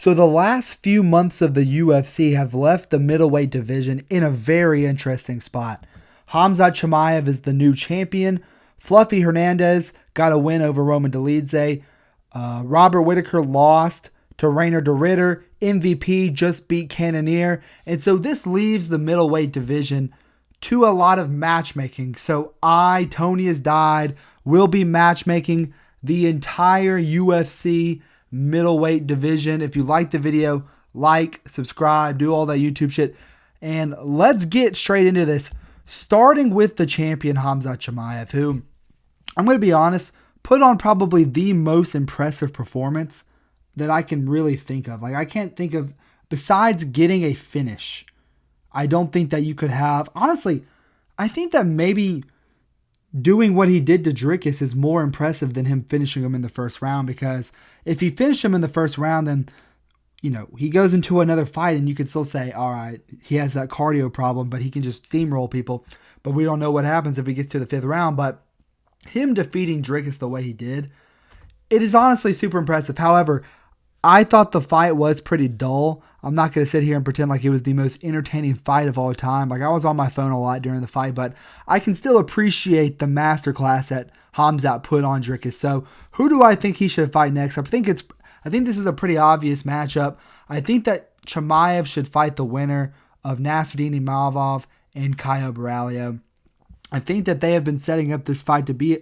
So the last few months of the UFC have left the middleweight division in a very interesting spot. Khamzat Chimaev is the new champion. Fluffy Hernandez got a win over Roman Dolidze. Robert Whittaker lost to Rainer de Ritter. MVP just beat Cannonier. And so this leaves the middleweight division to a lot of matchmaking. So Tony has died, will be matchmaking the entire UFC middleweight division. If you like the video, like, subscribe, do all that YouTube shit. And let's get straight into this. Starting with the champion, Khamzat Chimaev, who, I'm going to be honest, put on probably the most impressive performance that I can really think of. Like, I can't think of, besides getting a finish, I don't think that you could have, honestly, I think that maybe doing what he did to Dricus is more impressive than him finishing him in the first round, because if he finished him in the first round, then, he goes into another fight and you could still say, all right, he has that cardio problem, but he can just steamroll people. But we don't know what happens if he gets to the fifth round. But him defeating Dricus the way he did, it is honestly super impressive. However, I thought the fight was pretty dull. I'm not going to sit here and pretend like it was the most entertaining fight of all time. Like, I was on my phone a lot during the fight, but I can still appreciate the masterclass that Khamzat put on Dricus. So who do I think he should fight next? I think this is a pretty obvious matchup. I think that Chimaev should fight the winner of Nasruddin Imavov and Caio Borralho. I think that they have been setting up this fight to be,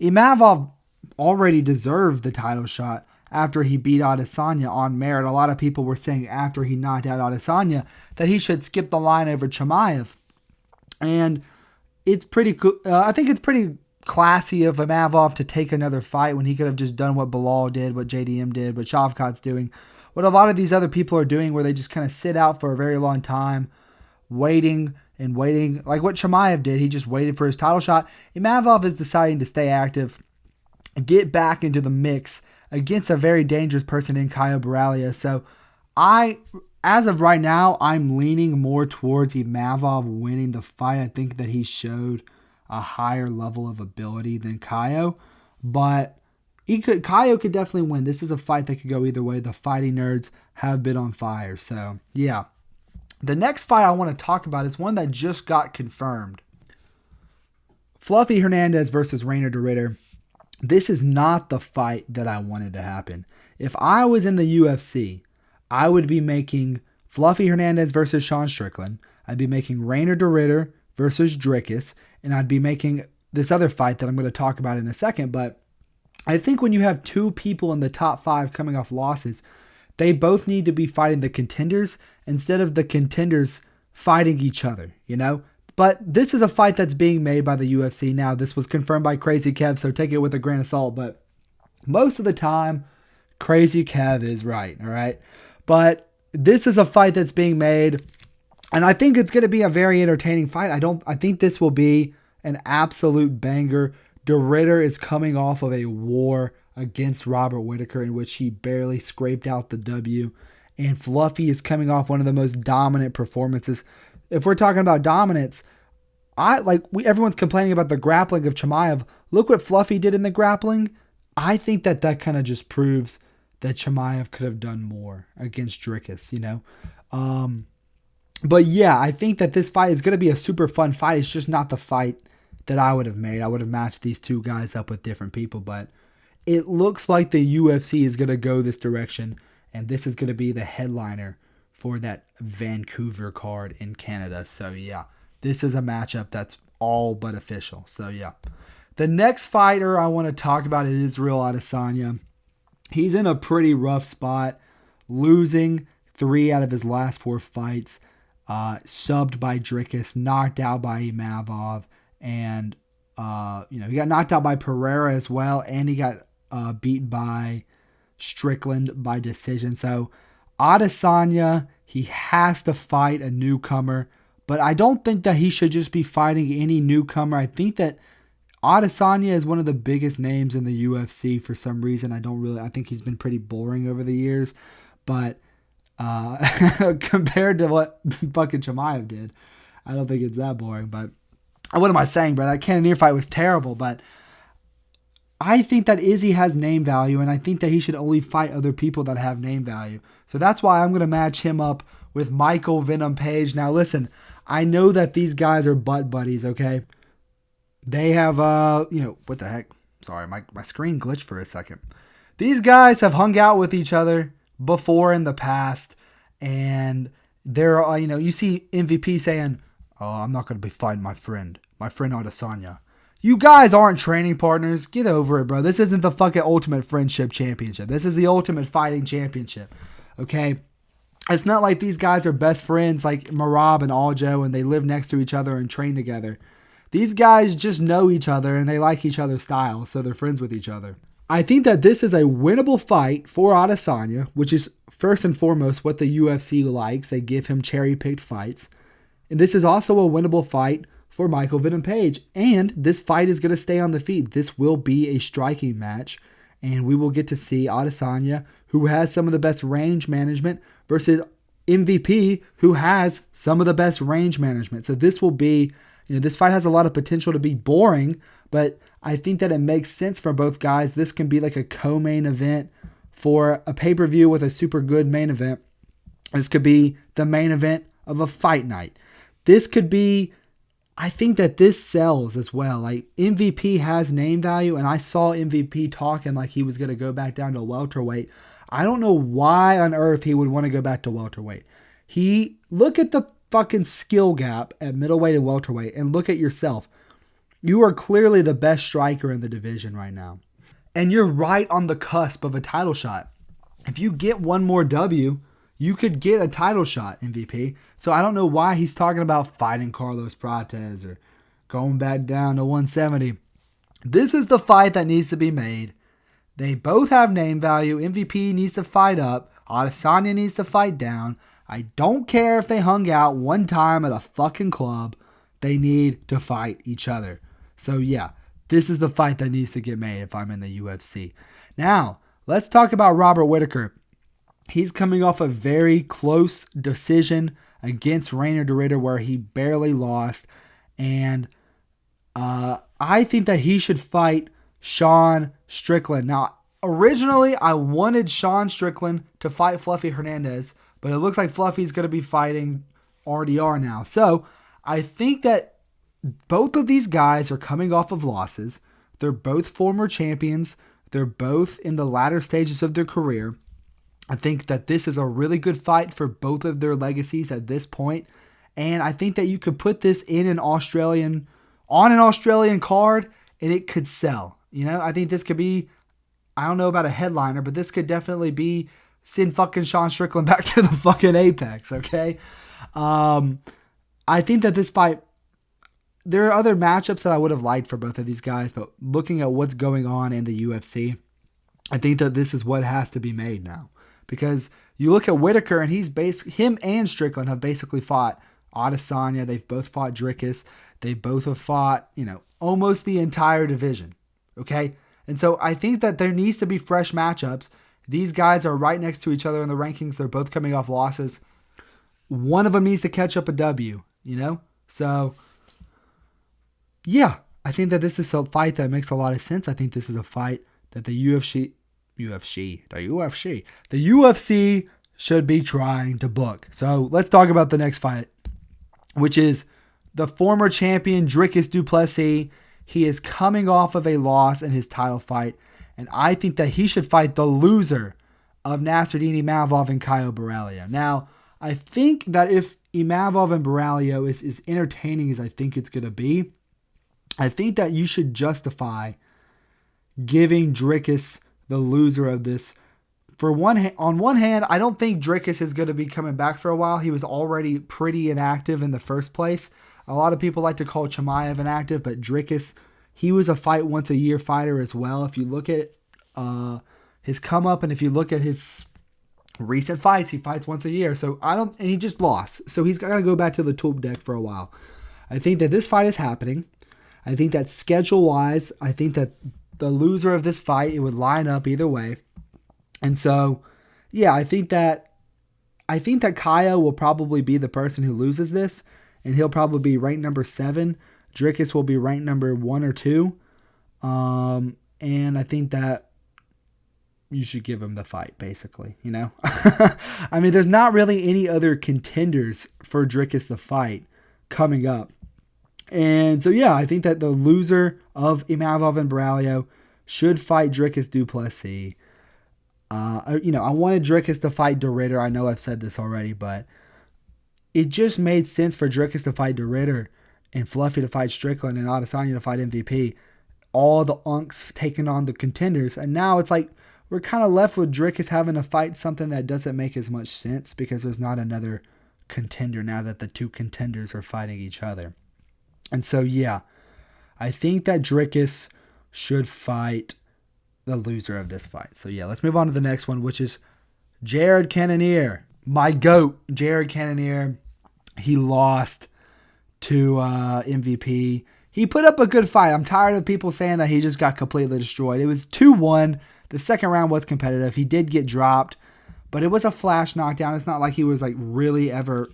Imavov already deserved the title shot after he beat Adesanya on merit. A lot of people were saying after he knocked out Adesanya that he should skip the line over Chimaev. And it's pretty cool. I think it's pretty classy of Imavov to take another fight when he could have just done what Bilal did, what JDM did, what Shavkat's doing, what a lot of these other people are doing, where they just kind of sit out for a very long time, waiting and waiting. Like what Chimaev did, he just waited for his title shot. Imavov is deciding to stay active, get back into the mix against a very dangerous person in Caio Borralho. So as of right now, I'm leaning more towards Imavov winning the fight. I think that he showed a higher level of ability than Caio, but Caio could definitely win. This is a fight that could go either way. The fighting nerds have been on fire. So yeah. The next fight I want to talk about is one that just got confirmed. Fluffy Hernandez versus Rainer de Ritter. This is not the fight that I wanted to happen. If I was in the UFC, I would be making Fluffy Hernandez versus Sean Strickland. I'd be making Rainer de Ritter versus Dricus. And I'd be making this other fight that I'm going to talk about in a second. But I think when you have two people in the top 5 coming off losses, they both need to be fighting the contenders instead of the contenders fighting each other, But this is a fight that's being made by the UFC now. This was confirmed by Crazy Kev, so take it with a grain of salt. But most of the time, Crazy Kev is right, all right? But this is a fight that's being made, and I think it's going to be a very entertaining fight. I think this will be an absolute banger. De Ritter is coming off of a war against Robert Whittaker in which he barely scraped out the W. And Fluffy is coming off one of the most dominant performances. If we're talking about dominance, everyone's complaining about the grappling of Chimaev. Look what Fluffy did in the grappling. I think that kind of just proves that Chimaev could have done more against Dricus, But yeah, I think that this fight is going to be a super fun fight. It's just not the fight that I would have made. I would have matched these two guys up with different people, but it looks like the UFC is going to go this direction, and this is going to be the headliner for that Vancouver card in Canada. So yeah, this is a matchup that's all but official. So yeah. The next fighter I want to talk about is Israel Adesanya. He's in a pretty rough spot, losing 3 out of his last 4 fights. Subbed by Dricus, knocked out by Imavov, and he got knocked out by Pereira as well, and he got beat by Strickland by decision. So Adesanya, he has to fight a newcomer, but I don't think that he should just be fighting any newcomer. I think that Adesanya is one of the biggest names in the UFC for some reason. I think he's been pretty boring over the years, but compared to what fucking Chimaev did, I don't think it's that boring. But what am I saying, bro? That Cannonier fight was terrible, but I think that Izzy has name value, and I think that he should only fight other people that have name value. So that's why I'm going to match him up with Michael Venom Page. Now, listen, I know that these guys are butt buddies, okay? They have, what the heck? Sorry, my screen glitched for a second. These guys have hung out with each other before in the past, and they're, you see MVP saying, "Oh, I'm not going to be fighting my friend Adesanya." You guys aren't training partners. Get over it, bro. This isn't the fucking Ultimate Friendship Championship. This is the Ultimate Fighting Championship, okay? It's not like these guys are best friends like Marab and Aljo and they live next to each other and train together. These guys just know each other and they like each other's style, so they're friends with each other. I think that this is a winnable fight for Adesanya, which is first and foremost what the UFC likes. They give him cherry-picked fights. And this is also a winnable fight for Michael Venom Page. And this fight is going to stay on the feet. This will be a striking match. And we will get to see Adesanya, who has some of the best range management, versus MVP, who has some of the best range management. So this will be, this fight has a lot of potential to be boring, but I think that it makes sense for both guys. This can be like a co-main event for a pay-per-view with a super good main event. This could be the main event of a fight night. This could be, I think that this sells as well. Like MVP has name value, and I saw MVP talking like he was going to go back down to welterweight. I don't know why on earth he would want to go back to welterweight. Look at the fucking skill gap at middleweight and welterweight, and look at yourself. You are clearly the best striker in the division right now. And you're right on the cusp of a title shot. If you get one more W, you could get a title shot, MVP. So I don't know why he's talking about fighting Carlos Prates or going back down to 170. This is the fight that needs to be made. They both have name value. MVP needs to fight up. Adesanya needs to fight down. I don't care if they hung out one time at a fucking club. They need to fight each other. So yeah, this is the fight that needs to get made if I'm in the UFC. Now, let's talk about Robert Whittaker. He's coming off a very close decision against Rainer de Ridder where he barely lost. And I think that he should fight Sean Strickland. Now, originally, I wanted Sean Strickland to fight Fluffy Hernandez, but it looks like Fluffy's going to be fighting RDR now. So, I think that both of these guys are coming off of losses. They're both former champions. They're both in the latter stages of their career. I think that this is a really good fight for both of their legacies at this point. And I think that you could put this on an Australian card and it could sell. I think this could be, I don't know about a headliner, but this could definitely be send fucking Sean Strickland back to the fucking Apex, okay? I think that this fight, there are other matchups that I would have liked for both of these guys, but looking at what's going on in the UFC, I think that this is what has to be made now. Because you look at Whittaker, and him and Strickland have basically fought Adesanya. They've both fought Dricus. They both have fought, almost the entire division. Okay? And so I think that there needs to be fresh matchups. These guys are right next to each other in the rankings. They're both coming off losses. One of them needs to catch up a W, So, yeah, I think that this is a fight that makes a lot of sense. I think this is a fight that the UFC should be trying to book. So let's talk about the next fight, which is the former champion Dricus du Plessis. He is coming off of a loss in his title fight, and I think that he should fight the loser of Nasruddin Imavov and Caio Borralho. Now, I think that if Imavov and Borralho is as entertaining as I think it's going to be, I think that you should justify giving Dricus the loser of this. On one hand, I don't think Dricus is going to be coming back for a while. He was already pretty inactive in the first place. A lot of people like to call Chimaev inactive, but Dricus, he was a fight once a year fighter as well. If you look at his come up and if you look at his recent fights, he fights once a year. And he just lost. So he's got to go back to the tool deck for a while. I think that this fight is happening. I think that schedule-wise, I think that the loser of this fight, it would line up either way. And so, yeah, I think that Caio will probably be the person who loses this, and he'll probably be ranked number 7. Dricus will be ranked number 1 or 2. And And I think that you should give him the fight, basically, you know? I mean, there's not really any other contenders for Dricus the fight coming up. And so, yeah, I think that the loser of Imavov and Borralho should fight Dricus du Plessis. I wanted Dricus to fight De Ridder. I know I've said this already, but it just made sense for Dricus to fight De Ridder and Fluffy to fight Strickland and Adesanya to fight MVP. All the unks taking on the contenders. And now it's like we're kind of left with Dricus having to fight something that doesn't make as much sense because there's not another contender now that the two contenders are fighting each other. And so, yeah, I think that Dricus should fight the loser of this fight. So, yeah, let's move on to the next one, which is Jared Cannonier. My GOAT, Jared Cannonier. He lost to MVP. He put up a good fight. I'm tired of people saying that he just got completely destroyed. It was 2-1. The second round was competitive. He did get dropped, but it was a flash knockdown. It's not like he was like really ever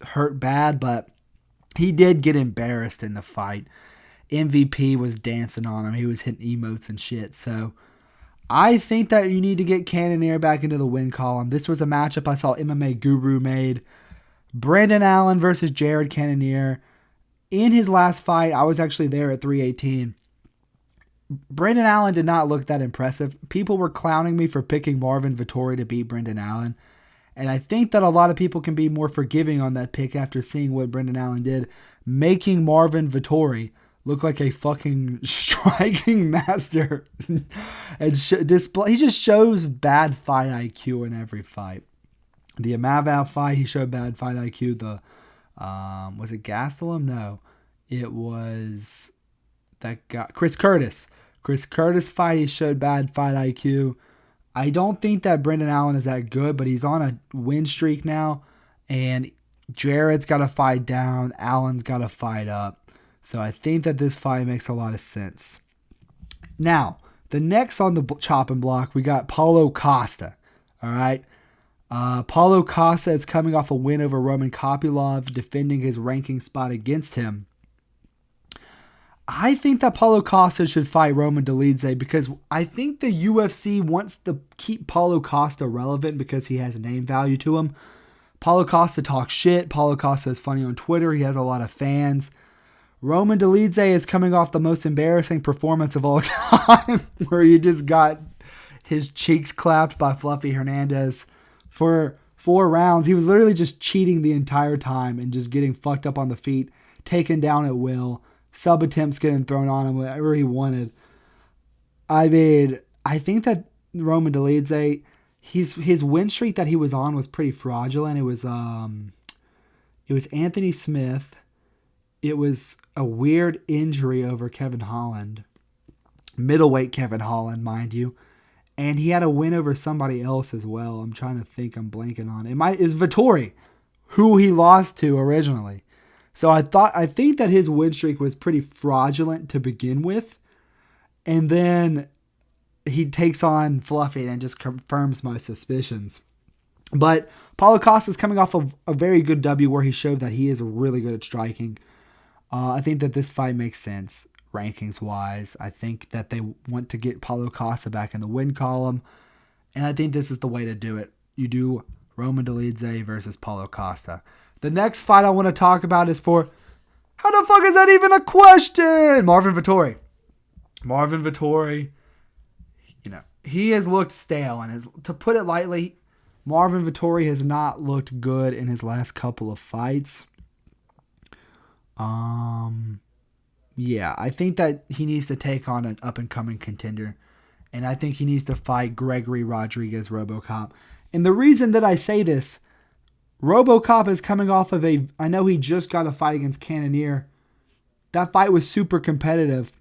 hurt bad, but he did get embarrassed in the fight. MVP was dancing on him. He was hitting emotes and shit. So I think that you need to get Cannonier back into the win column. This was a matchup I saw MMA Guru made. Brendan Allen versus Jared Cannonier. In his last fight, I was actually there at 318. Brendan Allen did not look that impressive. People were clowning me for picking Marvin Vettori to beat Brendan Allen. And I think that a lot of people can be more forgiving on that pick after seeing what Brendan Allen did, making Marvin Vettori look like a fucking striking master. And he just shows bad fight IQ in every fight. The Imavov fight, he showed bad fight IQ. The was it Gastelum? No, it was that guy, Chris Curtis. Chris Curtis fight, he showed bad fight IQ. I don't think that Brendan Allen is that good, but he's on a win streak now, and Jared's got to fight down. Allen's got to fight up. So I think that this fight makes a lot of sense. Now, the next on the chopping block, we got Paulo Costa. All right. Paulo Costa is coming off a win over Roman Kopylov, defending his ranking spot against him. I think that Paulo Costa should fight Roman Dolidze because I think the UFC wants to keep Paulo Costa relevant because he has name value to him. Paulo Costa talks shit. Paulo Costa is funny on Twitter. He has a lot of fans. Roman Dolidze is coming off the most embarrassing performance of all time where he just got his cheeks clapped by Fluffy Hernandez for 4 rounds. He was literally just cheating the entire time and just getting fucked up on the feet, taken down at will. Sub attempts getting thrown on him wherever he wanted. I mean, I think that Roman Dolidze, his win streak that he was on was pretty fraudulent. It was Anthony Smith. It was a weird injury over Kevin Holland, middleweight Kevin Holland, mind you, and he had a win over somebody else as well. I'm trying to think. I'm blanking on it. Is Vettori, who he lost to originally. So I think that his win streak was pretty fraudulent to begin with. And then he takes on Fluffy and just confirms my suspicions. But Paulo Costa is coming off of a very good W where he showed that he is really good at striking. I think that this fight makes sense rankings-wise. I think that they want to get Paulo Costa back in the win column. And I think this is the way to do it. You do Roman Dolidze versus Paulo Costa. The next fight I want to talk about is for, how the fuck is that even a question? Marvin Vettori. Marvin Vettori, he has looked stale. And to put it lightly, Marvin Vettori has not looked good in his last couple of fights. Yeah, I think that he needs to take on an up-and-coming contender. And I think he needs to fight Gregory Rodriguez RoboCop. And the reason that I say this, RoboCop is coming off of I know he just got a fight against Cannonier. That fight was super competitive.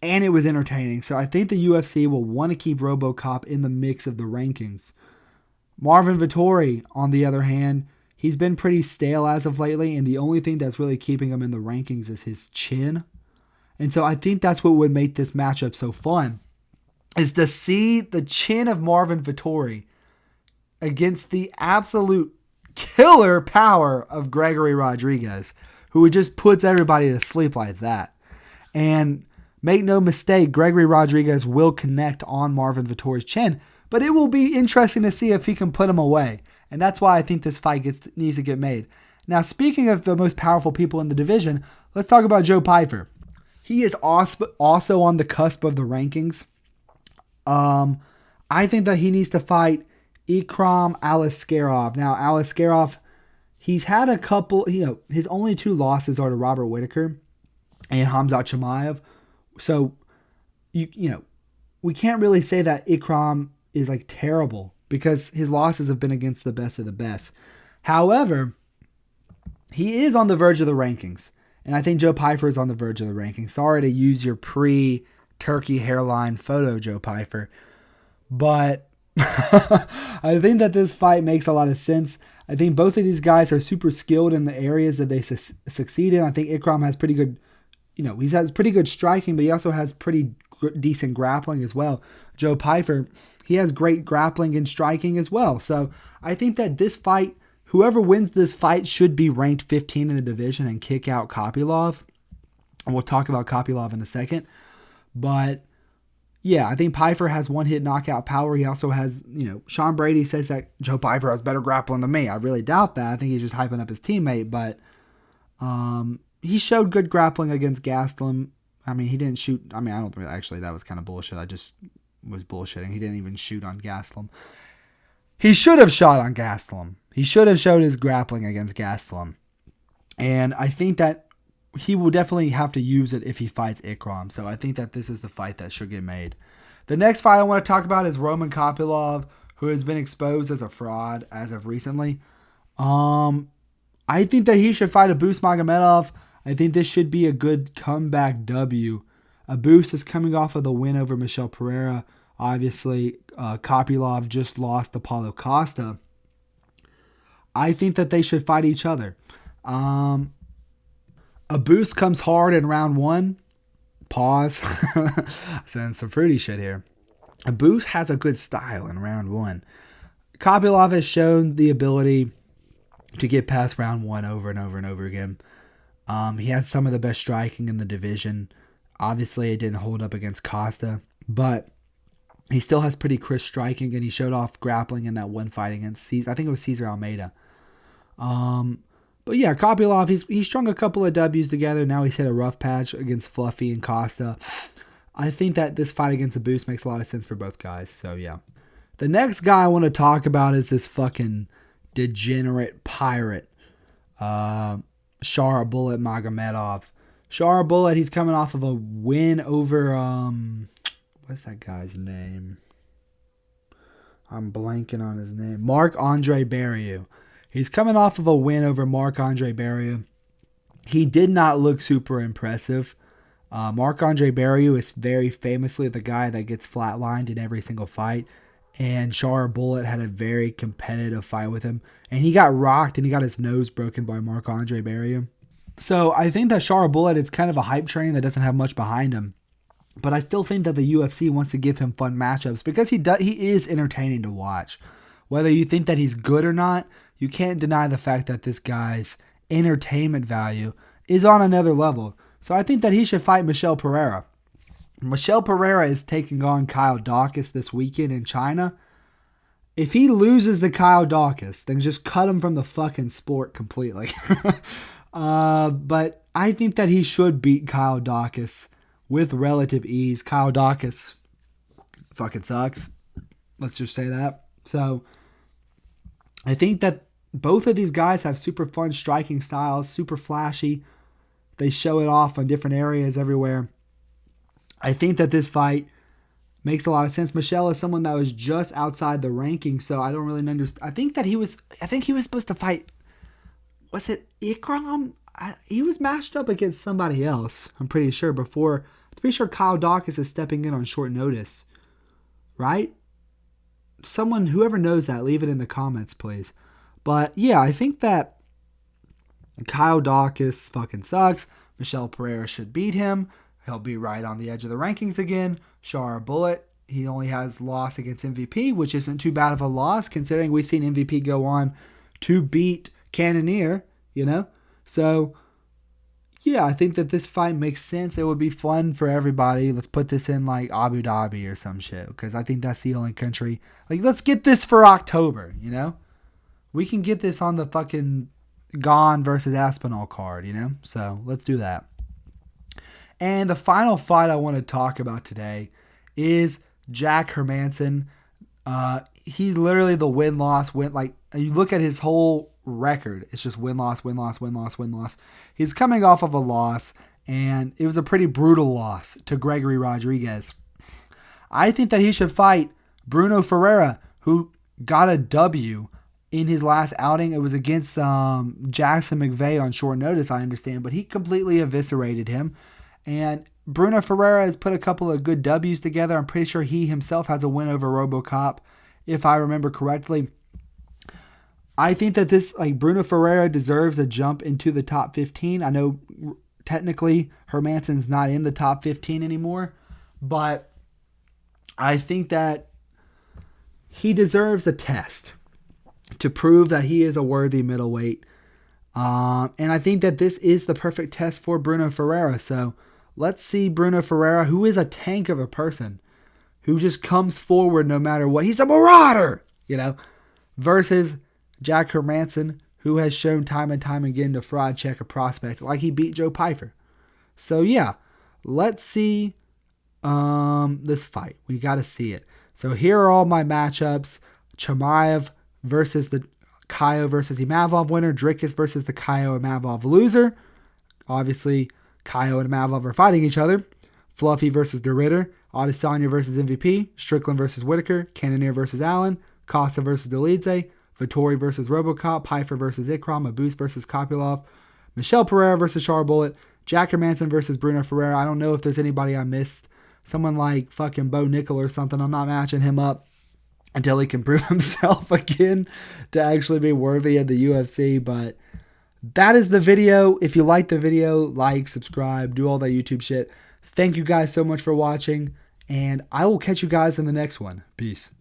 And it was entertaining. So I think the UFC will want to keep RoboCop in the mix of the rankings. Marvin Vettori, on the other hand, he's been pretty stale as of lately. And the only thing that's really keeping him in the rankings is his chin. And so I think that's what would make this matchup so fun. Is to see the chin of Marvin Vettori against the absolute killer power of Gregory Rodriguez, who just puts everybody to sleep like that. And Make no mistake, Gregory Rodriguez will connect on Marvin Vettori's chin, but it will be interesting to see if he can put him away. And that's why I think this fight needs to get made. Now, speaking of the most powerful people in the division, let's talk about Joe Pyfer. He is also on the cusp of the rankings. I think that he needs to fight Ikram Aliskerov. Now, Aliskerov, he's had a couple, his only 2 losses are to Robert Whittaker and Khamzat Chimaev. So, we can't really say that Ikram is like terrible because his losses have been against the best of the best. However, he is on the verge of the rankings. And I think Joe Pyfer is on the verge of the rankings. Sorry to use your pre-turkey hairline photo, Joe Pyfer. But I think that this fight makes a lot of sense. I think both of these guys are super skilled in the areas that they succeed in. I think Ikram has pretty good, he has pretty good striking, but he also has pretty decent grappling as well. Joe Pyfer, he has great grappling and striking as well. So I think that this fight, whoever wins this fight should be ranked 15 in the division and kick out Kopylov. And we'll talk about Kopylov in a second. But yeah, I think Pyfer has one-hit knockout power. He also has, Sean Brady says that Joe Pyfer has better grappling than me. I really doubt that. I think he's just hyping up his teammate. But he showed good grappling against Gastelum. I mean, he didn't shoot. I don't think actually that was kind of bullshit. I just was bullshitting. He didn't even shoot on Gastelum. He should have shot on Gastelum. He should have showed his grappling against Gastelum. And I think that he will definitely have to use it if he fights Ikram. So I think that this is the fight that should get made. The next fight I want to talk about is Roman Kopylov, who has been exposed as a fraud as of recently. I think that he should fight Abus Magomedov. I think this should be a good comeback W. Abus is coming off of the win over Michel Pereira. Obviously, Kopylov just lost to Paulo Costa. I think that they should fight each other. Abus comes hard in round 1. Pause. Saying some fruity shit here. Abus has a good style in round 1. Kopylov has shown the ability to get past round 1 over and over and over again. He has some of the best striking in the division. Obviously, it didn't hold up against Costa, but he still has pretty crisp striking, and he showed off grappling in that one fight against I think it was Cesar Almeida. But yeah, Kopylov, he's strung a couple of W's together. Now he's hit a rough patch against Fluffy and Costa. I think that this fight against Abus makes a lot of sense for both guys. So yeah. The next guy I want to talk about is this fucking degenerate pirate, Shara Bullet Magomedov. Shara Bullet, he's coming off of a win over, what's that guy's name? I'm blanking on his name. Marc-Andre Barrieu. He's coming off of a win over Marc-Andre Barrieu. He did not look super impressive. Marc-Andre Barrieu is very famously the guy that gets flatlined in every single fight. And Shara Bullet had a very competitive fight with him. And he got rocked and he got his nose broken by Marc-Andre Barrieu. So I think that Shara Bullet is kind of a hype train that doesn't have much behind him. But I still think that the UFC wants to give him fun matchups because he is entertaining to watch. Whether you think that he's good or not, you can't deny the fact that this guy's entertainment value is on another level. So I think that he should fight Michel Pereira. Michel Pereira is taking on Kyle Dawkins this weekend in China. If he loses the Kyle Dawkins, then just cut him from the fucking sport completely. But I think that he should beat Kyle Dawkins with relative ease. Kyle Dawkins fucking sucks. Let's just say that. So I think that both of these guys have super fun striking styles, super flashy. They show it off on different areas everywhere. I think that this fight makes a lot of sense. Michel is someone that was just outside the ranking, so I don't really understand. I think he was supposed to fight, was it Ikram? He was matched up against somebody else, I'm pretty sure, before. I'm pretty sure Kyle Dawkins is stepping in on short notice, right? Someone, whoever knows that, leave it in the comments, please. But yeah, I think that Kyle Dawkins fucking sucks. Michel Pereira should beat him. He'll be right on the edge of the rankings again. Shara Bullet, he only has loss against MVP, which isn't too bad of a loss considering we've seen MVP go on to beat Cannonier, So yeah, I think that this fight makes sense. It would be fun for everybody. Let's put this in like Abu Dhabi or some shit, because I think that's the only country. Like, let's get this for October, you know? We can get this on the fucking Gone versus Aspinall card, you know? So let's do that. And the final fight I want to talk about today is Jack Hermansson. He's literally the win-loss. Like, you look at his whole record, it's just win-loss, win-loss, win-loss, win-loss. He's coming off of a loss, and it was a pretty brutal loss to Gregory Rodriguez. I think that he should fight Bruno Ferreira, who got a W in his last outing. It was against Jackson McVeigh on short notice, I understand, but he completely eviscerated him. And Bruno Ferreira has put a couple of good W's together. I'm pretty sure he himself has a win over RoboCop, if I remember correctly. I think that this, like, Bruno Ferreira deserves a jump into the top 15. I know technically Hermansson's not in the top 15 anymore, but I think that he deserves a test to prove that he is a worthy middleweight. And I think that this is the perfect test for Bruno Ferreira. So let's see Bruno Ferreira, who is a tank of a person, who just comes forward no matter what. He's a marauder, you know, versus Jack Hermansson, who has shown time and time again to fraud check a prospect, like he beat Joe Pyfer. So yeah, let's see this fight. We got to see it. So here are all my matchups. Chimaev versus the Caio versus Imavov winner. Dricus versus the Caio Imavov loser. Obviously, Caio and Imavov are fighting each other. Fluffy versus De Ritter. Adesanya versus MVP. Strickland versus Whittaker. Cannonier versus Allen. Costa versus Dolidze. Vettori versus Robocop. Pyfer versus Ikram. Abus versus Kopylov. Michelle Pereira versus Shara Bullet. Jack Hermansson versus Bruno Ferreira. I don't know if there's anybody I missed. Someone like fucking Bo Nickel or something. I'm not matching him up until he can prove himself again to actually be worthy of the UFC. But that is the video. If you like the video, like, subscribe, do all that YouTube shit. Thank you guys so much for watching, and I will catch you guys in the next one. Peace.